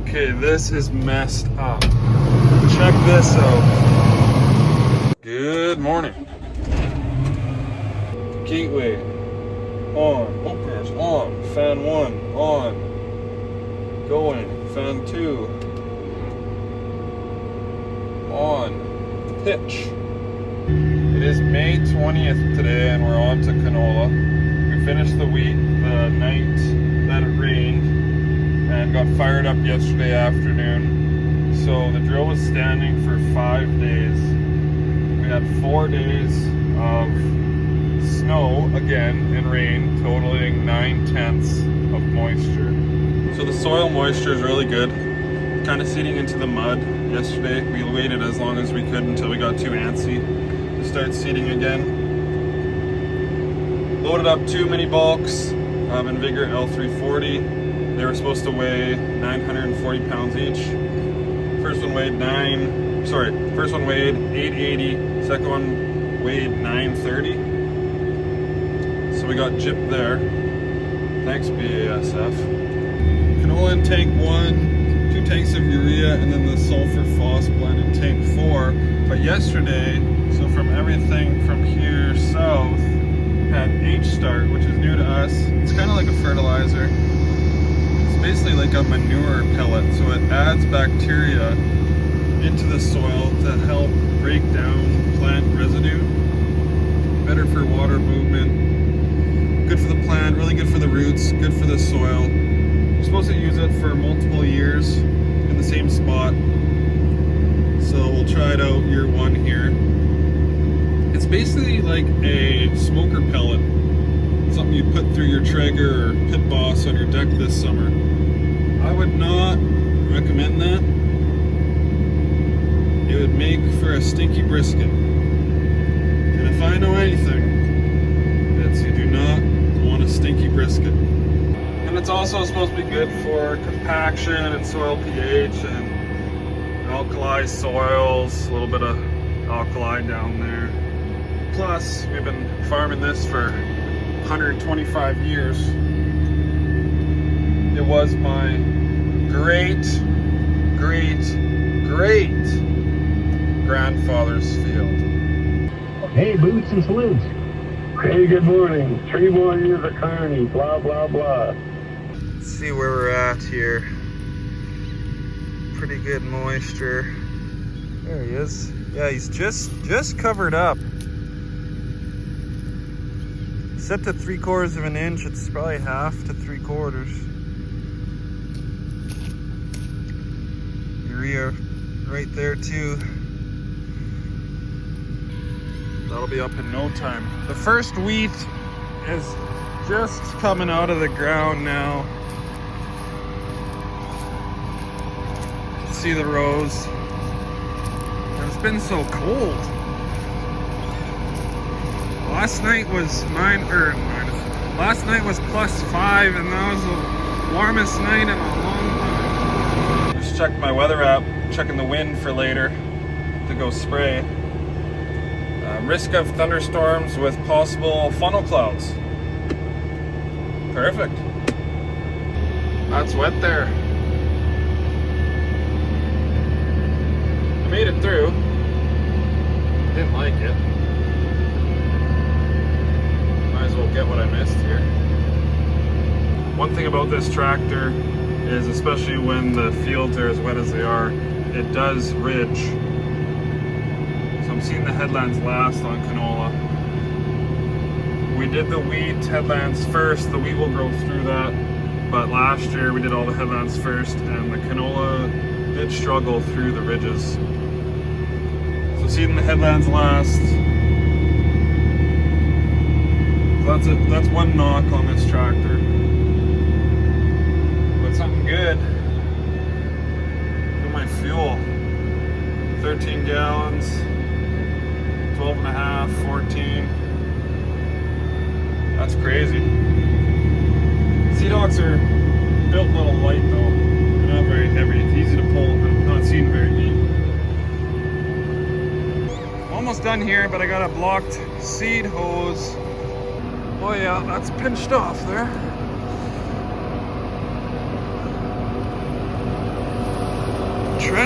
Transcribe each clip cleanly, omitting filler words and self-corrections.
Okay, this is messed up. Check this out. Good morning. Gateway on, openers on, fan 1 on, going, fan 2 on, pitch. It is May 20th today and we're on to canola. We finished the wheat the night that it rained and got fired up yesterday afternoon. So the drill was standing for 5 days. We had 4 days of snow again and rain, totaling 9/10 of moisture. So the soil moisture is really good. Kind of seeding into the mud. Yesterday we waited as long as we could until we got too antsy to start seeding again. Loaded up 2 mini bulks in Vigor L340. They were supposed to weigh 940 pounds each. First one weighed 880, second one weighed 930. So we got gypped there. Thanks BASF. Canola in tank 1, 2 tanks of urea, and then the sulfur phos blend in tank 4. But yesterday, so from everything from here south, had H-start, which is new to us. It's kind of like a fertilizer. It's basically like a manure pellet, so it adds bacteria into the soil to help break down plant residue. Better for water movement, good for the plant, really good for the roots, good for the soil. You're supposed to use it for multiple years in the same spot. So we'll try it out year 1 here. It's basically like a smoker pellet. Something you put through your Traeger or Pit Boss on your deck this summer. I would not recommend that. It would make for a stinky brisket. And if I know anything, it's you do not want a stinky brisket. And it's also supposed to be good for compaction and soil pH and alkali soils, a little bit of alkali down there. Plus, we've been farming this for 125 years. It was my great grandfather's field. Hey, boots and salutes. Hey, good morning. 3 more years of Carney, blah, blah, blah. Let's see where we're at here. Pretty good moisture. There he is. Yeah, he's just covered up. Set to 3/4 of an inch. It's probably 1/2 to 3/4. Urea right there too. That'll be up in no time. The first wheat is just coming out of the ground now. See the rows. And it's been so cold. Last night was last night was +5, and that was the warmest night in a long time. Just checked my weather app, checking the wind for later to go spray. Risk of thunderstorms with possible funnel clouds. Perfect. That's wet there. I made it through. Didn't like it. Might as well get what I missed here. One thing about this tractor is, especially when the fields are as wet as they are, it does ridge. So I'm seeing the headlands last on canola. We did the wheat headlands first. The wheat will grow through that. But last year we did all the headlands first, and the canola did struggle through the ridges. So seeing the headlands last. That's one knock on this tractor. But something good. Look at my fuel. 13 gallons, 12.5, 14. That's crazy. Seed hocks are built a little light though. They're not very heavy. It's easy to pull, but not seeing very deep. Almost done here, but I got a blocked seed hose. Oh yeah, that's pinched off there.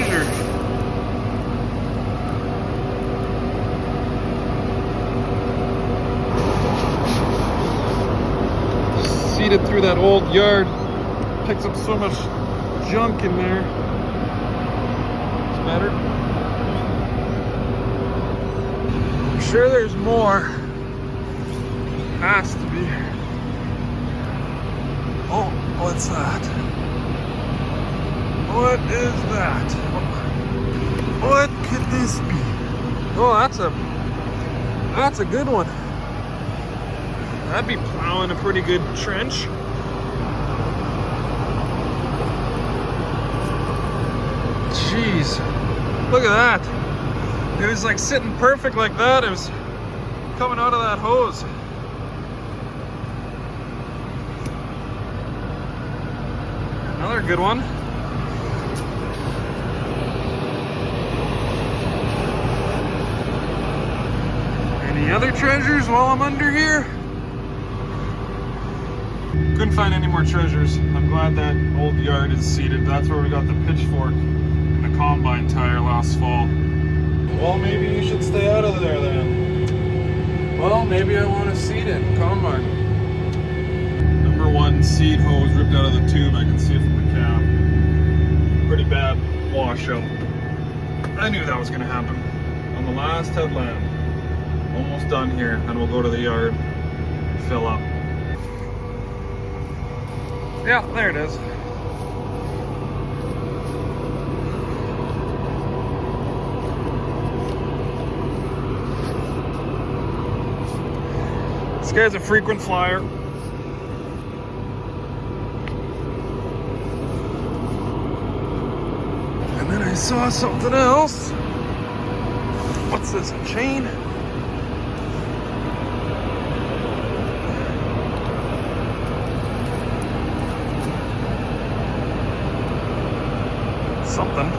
treasure. Seeded through that old yard. Picks up so much junk in there. It's better. I'm sure there's more. Has to be. Oh, what's that? What is that? What could this be? Oh, that's a good one. That'd be plowing a pretty good trench. Jeez, look at that. It was like sitting perfect like that. It was coming out of that hose. Another good one. Any other treasures while I'm under here? Couldn't find any more treasures. I'm glad that old yard is seeded. That's where we got the pitchfork and the combine tire last fall. Well, maybe you should stay out of there then. Well, maybe I want to seed it. Combine. Number one seed hose ripped out of the tube. I can see it from the cab. Pretty bad washout. I knew that was going to happen. On the last headland. Almost done here. Then we'll go to the yard, fill up. Yeah, there it is. This guy's a frequent flyer. And then I saw something else. What's this, a chain? Something.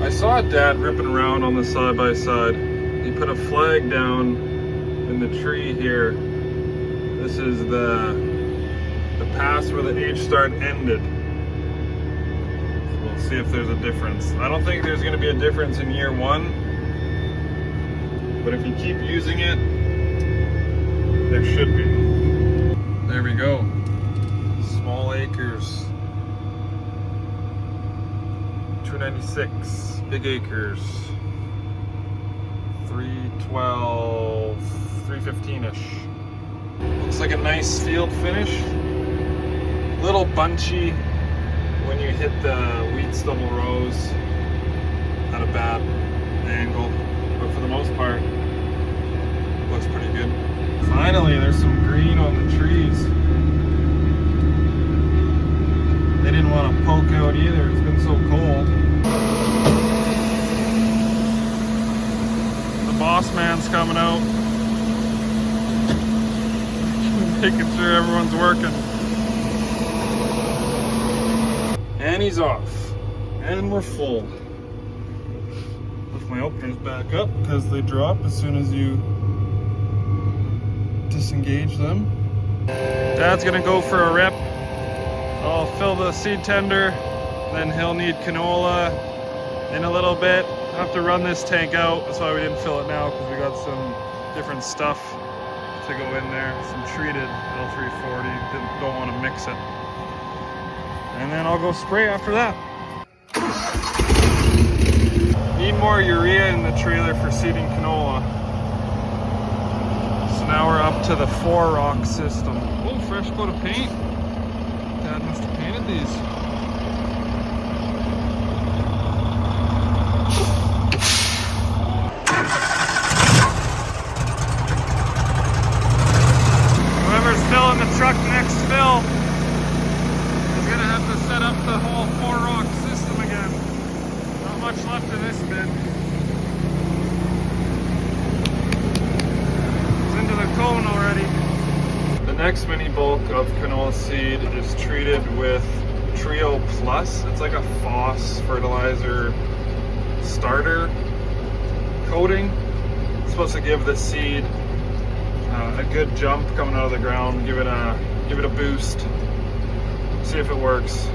I saw Dad ripping around on the side-by-side. He put a flag down in the tree here. This is the pass where the H-start ended. So we'll see if there's a difference. I don't think there's going to be a difference in year one, but if you keep using it, there should be. There we go. Small acres. 296 big acres, 312, 315-ish. Looks like a nice field finish. Little bunchy when you hit the wheat stubble rows at a bad angle, but for the most part, looks pretty good. Finally, there's some green on the trees. They didn't want to poke out either, it's been so cold. The boss man's coming out. Making sure everyone's working. And he's off. And we're full. Lift my openers back up because they drop as soon as you disengage them. Dad's gonna go for a rip. I'll fill the seed tender, then he'll need canola in a little bit. I'll have to run this tank out. That's why we didn't fill it now, because we got some different stuff to go in there. Some treated L340, don't want to mix it. And then I'll go spray after that. Need more urea in the trailer for seeding canola. So now we're up to the 4-rock system. Oh, fresh coat of paint. Dad must have painted these. Whoever's filling the truck next fill is gonna have to set up the whole 4-rock system again. Not much left in this bin. It's into the cone already. The next mini bulk of canola seed is treated with Trio Plus. It's like a Foss fertilizer starter coating. It's supposed to give the seed a good jump coming out of the ground, give it a boost. See if it works.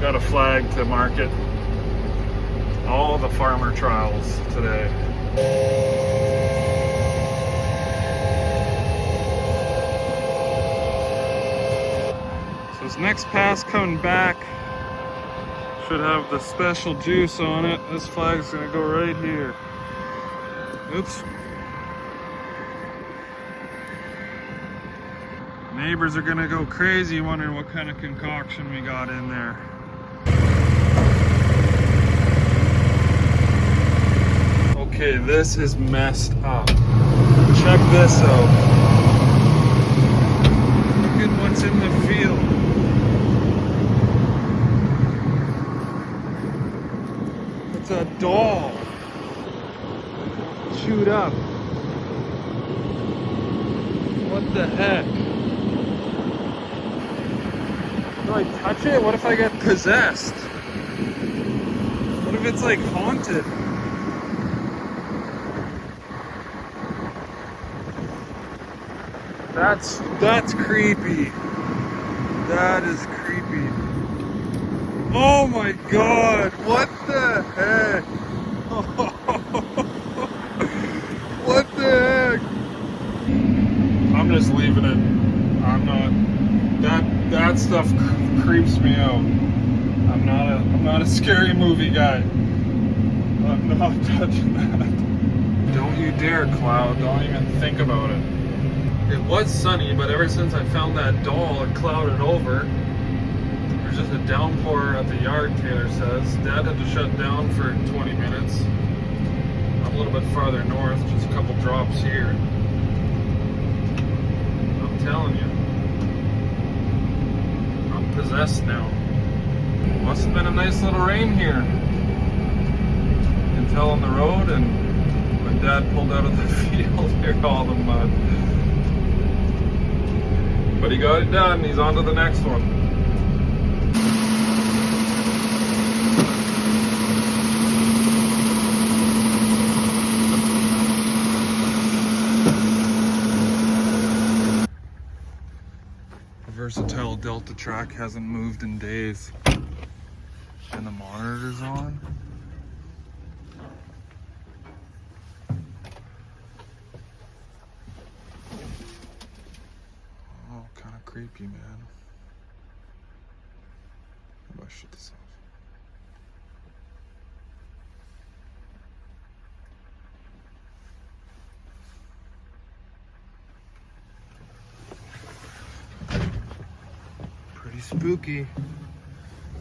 Got a flag to market. All the farmer trials today. So this next pass coming back should have the special juice on it. This flag's gonna go right here. Oops. Neighbors are gonna go crazy wondering what kind of concoction we got in there. Okay, this is messed up. Check this out. Look at what's in the field. It's a doll. Chewed up. What the heck? Do I touch it? What if I get possessed? What if it's like haunted? That's creepy. That is creepy. Oh my god, what the heck? What the heck? I'm just leaving it. I'm not. That stuff creeps me out. I'm not a scary movie guy. I'm not touching that. Don't you dare, cloud. Don't even think about it. It was sunny, but ever since I found that doll, it clouded over. There's just a downpour at the yard, Taylor says. Dad had to shut down for 20 minutes. I'm a little bit farther north, just a couple drops here. I'm telling you. I'm possessed now. Must have been a nice little rain here. You can tell on the road, and when Dad pulled out of the field, here's all the mud. But he got it done. He's on to the next one. The versatile Delta track hasn't moved in days. And the monitor's on. Kind of creepy, man. How do I shut this off? Pretty spooky.